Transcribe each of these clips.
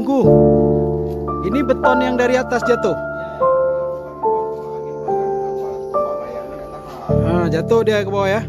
Tengku. Ini beton yang dari atas jatuh. Nah, jatuh dia ke bawah ya.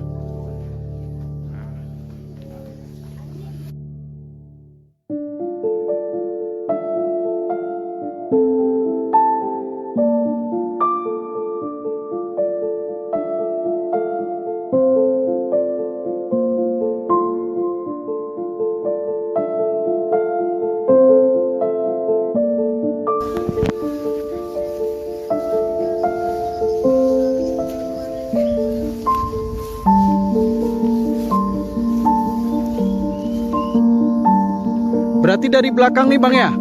Berarti dari belakang nih Bang ya?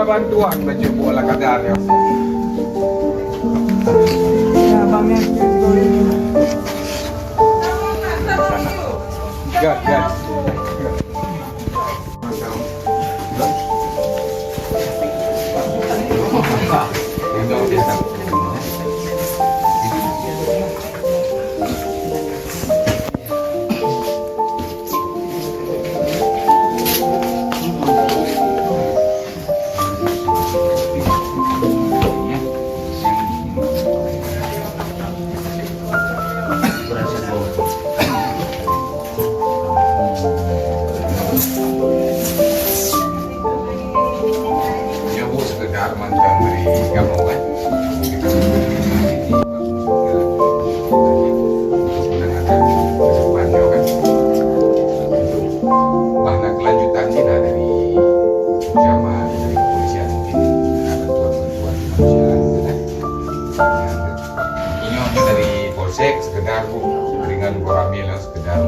Bantuan baca bola kadar ya. Ya Bangnya. Gas. Macam dari kamu kan banyak kelanjutan sih dari zaman dari kepolisian mungkin ada bantuan kemanusiaan ini hanya dari polsek sekedar bu ringan koramil sekedar